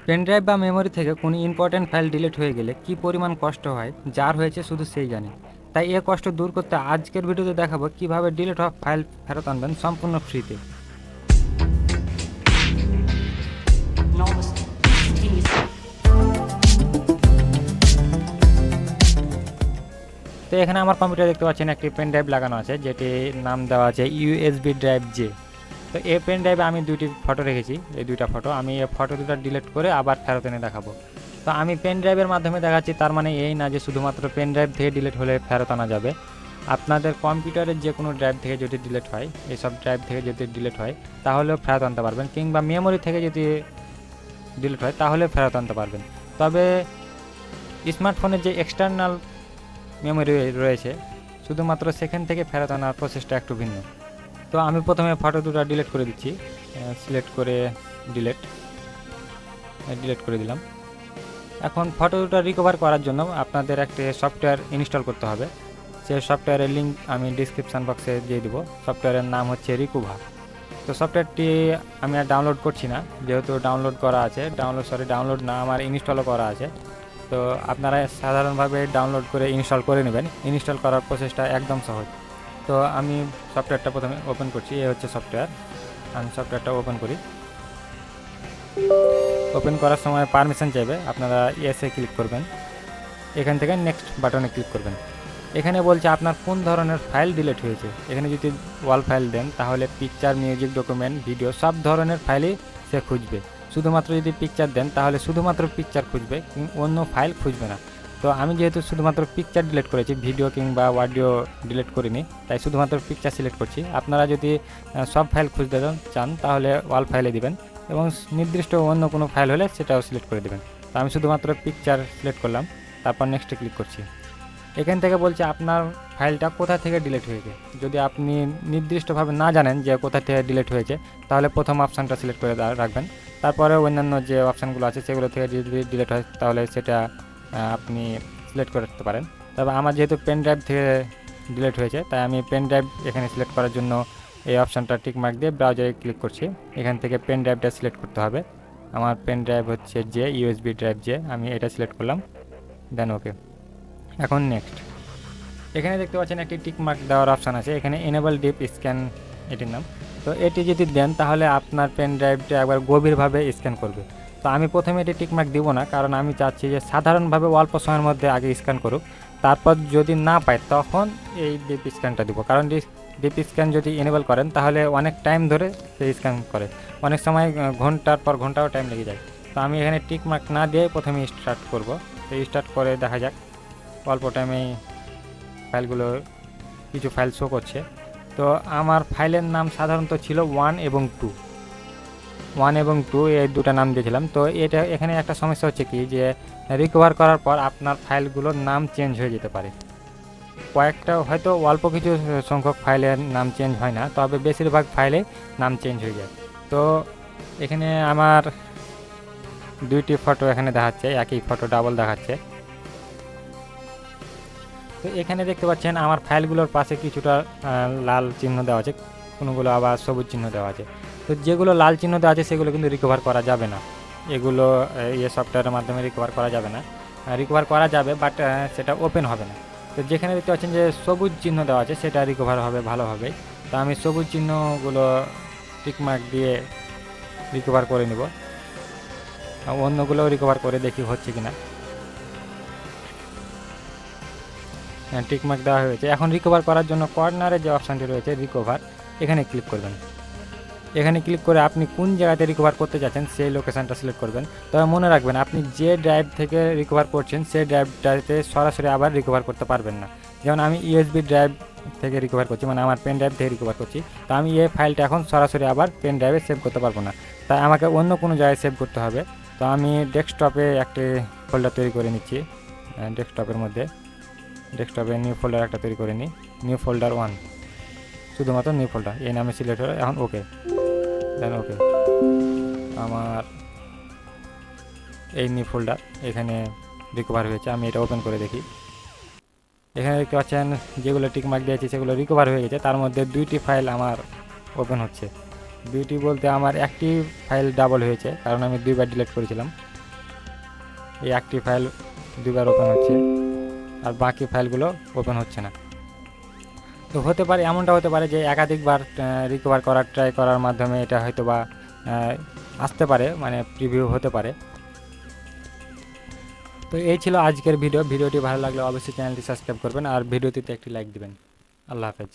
Pen drive বা memory থেকে কোনো ইম্পর্ট্যান্ট ফাইল ডিলিট হয়ে গেলে কী পরিমাণ কষ্ট হয় যার হয়েছে শুধু সেই জানে। তাই এ কষ্ট দূর করতে আজকের ভিডিওতে দেখাবো কীভাবে ডিলিট হওয়া ফাইল ফেরত আনবেন সম্পূর্ণ ফ্রিতে। তো এখানে আমার কম্পিউটার দেখতে পাচ্ছেন একটি পেন ড্রাইভ লাগানো আছে, যেটির নাম দেওয়া আছে ইউএসবি ড্রাইভ জে। তো এই পেন ড্রাইভে আমি দুইটি ফটো রেখেছি, এই দুইটা ফটো আমি এই ফটো দুটো ডিলিট করে আবার ফেরত এনে দেখাবো। তো আমি পেন ড্রাইভের মাধ্যমে দেখাচ্ছি, তার মানে এই না যে শুধুমাত্র পেন ড্রাইভ থেকে ডিলিট হলে ফেরত আনা যাবে। আপনাদের কম্পিউটারের যে কোনো ড্রাইভ থেকে যদি ডিলিট হয়, এইসব ড্রাইভ থেকে যদি ডিলিট হয় তাহলেও ফেরত আনতে পারবেন, কিংবা মেমোরি থেকে যদি ডিলিট হয় তাহলে ফেরত আনতে পারবেন। তবে স্মার্টফোনের যে এক্সটার্নাল মেমোরি রয়েছে শুধুমাত্র সেখান থেকে ফেরত আনার প্রসেসটা একটু ভিন্ন। তো আমি প্রথমে ফটো দুটো ডিলিট করে দিচ্ছি, সিলেক্ট করে ডিলিট করে দিলাম। এখন ফটো দুটো রিকভার করার জন্য আপনাদের একটা সফটওয়্যার ইনস্টল করতে হবে। সেই সফটওয়্যারের লিঙ্ক আমি ডিসক্রিপশান বক্সে দিয়ে দেবো। সফটওয়্যারের নাম হচ্ছে রিকোভা। তো সফটওয়্যারটি আমি আর ডাউনলোড করছি না, যেহেতু ডাউনলোড করা আছে, ডাউনলোড না, আমার ইনস্টলও করা আছে। তো আপনারা সাধারণভাবে ডাউনলোড করে ইনস্টল করে নেবেন। ইনস্টল করার প্রসেসটা একদম সহজ। তো আমি সফটওয়্যারটা প্রথমে ওপেন করছি, এই হচ্ছে সফটওয়্যার। আমি সফটওয়্যারটা ওপেন করি। ওপেন করার সময় পারমিশন চাইবে, আপনারা ইয়েসে ক্লিক করবেন। এখান থেকে নেক্সট বাটনে ক্লিক করবেন। এখানে বলছে আপনার কোন ধরনের ফাইল ডিলিট হয়েছে। এখানে যদি ওয়াল ফাইল দেন তাহলে পিকচার, মিউজিক, ডকুমেন্ট, ভিডিও সব ধরনের ফাইলই সে খুঁজবে। শুধুমাত্র যদি পিকচার দেন তাহলে শুধুমাত্র পিকচার খুঁজবে, অন্য ফাইল খুঁজবে না। তো আমি যেহেতু শুধুমাত্র পিকচার ডিলিট করেছি, ভিডিও কিংবা অডিও ডিলিট করিনি, তাই শুধুমাত্র পিকচার সিলেক্ট করছি। আপনারা যদি সব ফাইল খুঁজতে চান তাহলে ওয়াল ফাইলে দিবেন, এবং নির্দিষ্ট অন্য কোনো ফাইল হলে সেটাও সিলেক্ট করে দেবেন। তো আমি শুধুমাত্র পিকচার সিলেক্ট করলাম, তারপর নেক্সটে ক্লিক করছি। এখান থেকে বলছে আপনার ফাইলটা কোথা থেকে ডিলিট হয়েছে। যদি আপনি নির্দিষ্টভাবে না জানেন যে কোথা থেকে ডিলিট হয়েছে তাহলে প্রথম অপশানটা সিলেক্ট করে রাখবেন। তারপরে অন্যান্য যে অপশানগুলো আছে সেগুলো থেকে যদি ডিলিট হয় তাহলে সেটা আপনি সিলেক্ট করে রাখতে পারেন। তবে আমার যেহেতু পেন ড্রাইভ থেকে ডিলিট হয়েছে তাই আমি পেন ড্রাইভ এখানে সিলেক্ট করার জন্য এই অপশানটা টিকমার্ক দিয়ে ব্রাউজারে ক্লিক করছি। এখান থেকে পেন ড্রাইভটা সিলেক্ট করতে হবে। আমার পেন ড্রাইভ হচ্ছে যে ইউএসবি ড্রাইভ যে, আমি এটা সিলেক্ট করলাম, দেন ওকে। এখন নেক্সট। এখানে দেখতে পাচ্ছেন একটি টিক মার্ক দেওয়ার অপশান আছে, এখানে এনেবল ডিপ স্ক্যান এটির নাম। তো এটি যদি দেন তাহলে আপনার পেন ড্রাইভটা একবার গভীরভাবে স্ক্যান করবে। তো আমি প্রথমে এটি টিক মার্ক দিব না, কারণ আমি চাচ্ছি যে সাধারণভাবে অল্প সময়ের মধ্যে আগে স্ক্যান করুক, তারপর যদি না পায় তখন এই ডিপ স্ক্যানটা দিব। কারণ ডিপ স্ক্যান যদি এনেবল করেন তাহলে অনেক টাইম ধরে সে স্ক্যান করে, অনেক সময় ঘন্টার পর ঘন্টাও টাইম লেগে যায়। তো আমি এখানে টিক মার্ক না দিয়ে প্রথমে স্টার্ট করব। তো স্টার্ট করে দেখা যাক অল্প টাইমেই ফাইলগুলো, কিছু ফাইল শো করছে। তো আমার ফাইলের নাম সাধারণত ছিল 1 এবং 2 এই দুটো নাম দিয়েছিলাম। তো এটা এখানে একটা সমস্যা হচ্ছে কি, যে রিকভার করার পর আপনার ফাইলগুলোর নাম চেঞ্জ হয়ে যেতে পারে। কয়েকটা হয়তো অল্প কিছু সংখ্যক ফাইলের নাম চেঞ্জ হয় না, তবে বেশিরভাগ ফাইলে নাম চেঞ্জ হয়ে যায়। তো এখানে আমার দুইটি ফটো এখানে দেখাচ্ছে, একই ফটো ডাবল দেখাচ্ছে। তো এখানে দেখতে পাচ্ছেন আমার ফাইলগুলোর পাশে কিছুটা লাল চিহ্ন দেওয়া আছে, কোনোগুলো আবার সবুজ চিহ্ন দেওয়া আছে। তো যেগুলো লাল চিহ্ন দেওয়া আছে সেগুলো কিন্তু রিকভার করা যাবে না, এগুলো সফটওয়্যারের মাধ্যমে রিকভার করা যাবে না। রিকভার করা যাবে বাট সেটা ওপেন হবে না। তো যেখানে দেখতে পাচ্ছেন যে সবুজ চিহ্ন দেওয়া আছে সেটা রিকভার হবে ভালোভাবে। তো আমি সবুজ চিহ্নগুলো টিকমার্ক দিয়ে রিকভার করে নিব, অন্যগুলোও রিকভার করে দেখি হচ্ছে কিনা। টিকমার্ক দেওয়া হয়েছে। এখন রিকভার করার জন্য কর্নারে যে অপশানটি রয়েছে রিকভার, এখানে ক্লিক করবেন। এখানে ক্লিক করে আপনি কোন জায়গাতে রিকভার করতে যাচ্ছেন সেই লোকেশানটা সিলেক্ট করবেন। তবে মনে রাখবেন আপনি যে ড্রাইভ থেকে রিকভার করছেন সেই ড্রাইভটাতে সরাসরি আবার রিকভার করতে পারবেন না। যেমন আমি ইউএসবি ড্রাইভ থেকে রিকভার করছি, মানে আমার পেন ড্রাইভ থেকে রিকভার করছি, তো আমি এই ফাইলটা এখন সরাসরি আবার পেন ড্রাইভে সেভ করতে পারবো না, তাই আমাকে অন্য কোনো জায়গায় সেভ করতে হবে। তো আমি ডেস্কটপে একটি ফোল্ডার তৈরি করে নিচ্ছি। ডেস্কটপে নিউ ফোল্ডার একটা তৈরি করে নিই, নিউ ফোল্ডার 1, শুধুমাত্র নিউ ফোল্ডার এই নামে সিলেক্ট হলো। এখন ওকে, দেন ওকে। আমার এই নিউ ফোল্ডার এখানে রিকভার হয়েছে, আমি এটা ওপেন করে দেখি। এখানে দেখতে পাচ্ছেন যেগুলো টিকমার্ক দিয়েছি সেগুলো রিকভার হয়ে গেছে, তার মধ্যে দুইটি ফাইল আমার ওপেন হচ্ছে। বিউটি বলতে আমার একটি ফাইল ডাবল হয়েছে, কারণ আমি 2বার ডিলিট করেছিলাম। এই একটি ফাইল 2বার ওপেন হচ্ছে, আর বাকি ফাইলগুলো ওপেন হচ্ছে না। তো হতে পারে, এমনটা হতে পারে যে একাধিকবার রিকভার করার ট্রাই করার মাধ্যমে এটা হয়তো বা আসতে পারে, মানে প্রিভিউ হতে পারে। তো এই ছিল আজকের ভিডিওটি ভালো লাগলে অবশ্যই চ্যানেলটি সাবস্ক্রাইব করবেন আর ভিডিওটিতে একটি লাইক দিবেন। আল্লাহ হাফেজ।